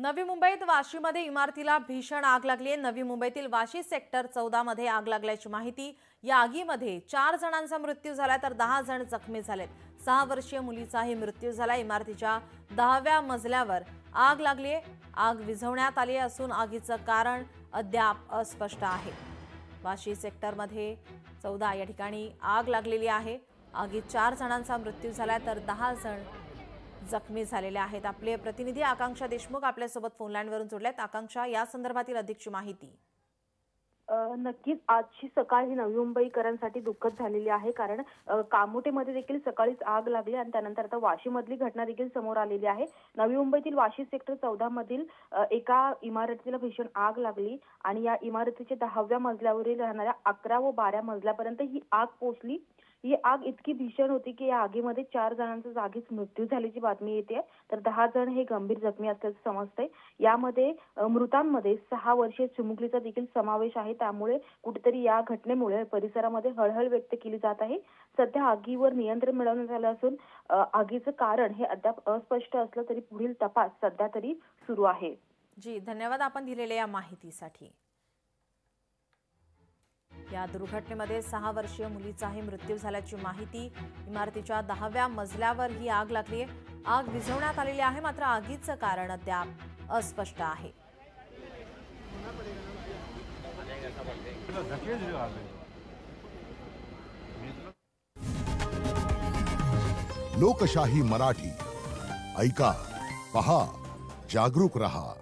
नवी मुंबईत वाशीमध्ये इमारतीला भीषण आग लागली आहे। नवी मुंबईतील वाशी सेक्टर 14 मध्ये आग लागल्याची माहिती। या आगीमध्ये 4 जणांचा मृत्यू झाला तर 10 जण जखमी झालेत। 6 वर्षीय मुलीचाही मृत्यू झाला। इमारतीच्या 10व्या मजल्यावर आग लागली आहे। आग विझवण्यात आली असून आगीचं कारण अद्याप अस्पष्ट आहे। वाशी सेक्टरमध्ये 14 या ठिकाणी आग लागलेली आहे। आगीत 4 जणांचा मृत्यू झाला तर 10 जण जखमी झालेले आहेत। आपले प्रतिनिधी आकांक्षा देशमुख आपल्यासोबत फोन लाईनवरून जोडलेत। आकांक्षा, या संदर्भातील अधिकची माहिती। नक्कीच आजची सकाळ ही नवी मुंबईकरांसाठी दुःखद झालेली आहे, कारण कामोठेमध्ये देखील सकाळीच आग लागली आणि त्यानंतर आता वाशीमधली घटना देखील समोर आलेली आहे। नवी मुंबईतील वाशी सेक्टर 14 मधील एका इमारतीला भीषण आग लागली आणि या इमारतीच्या 10व्या मजल्यावरील राहणाऱ्या 11 व 12 मजल्यापर्यंत ही आग पोहोचली। ही आग इतकी भीषण होती की या आगीमध्ये 4 जणांचा जागीच मृत्यू झाल्याची बातमी येते, तर 10 जण हे गंभीर जखमी असल्याचं समजतंय। यामध्ये मृतांमध्ये 6 वर्षीय चिमुकलीचा देखील समावेश आहे। त्यामुळे कुठेतरी या घटनेमुळे परिसरामध्ये हळहळ व्यक्त केली जात आहे। सध्या आगीवर नियंत्रण मिळवण्यात आलं असून आगीचं कारण हे अद्याप अस्पष्ट असलं तरी पुढील तपास सध्या तरी सुरू आहे। जी, धन्यवाद आपण दिलेल्या या माहितीसाठी। या दुर्घटनेमध्ये 6 वर्षीय मुलीचाही मृत्यू झाल्याची माहिती। इमारतीच्या 10व्या मजल्यावर ही आग लागली आहे। आग विझवण्यात आलेली आहे, मात्र आगीचं कारण अद्याप अस्पष्ट आहे। लोकशाही मराठी ऐका, पहा, जागरूक रहा।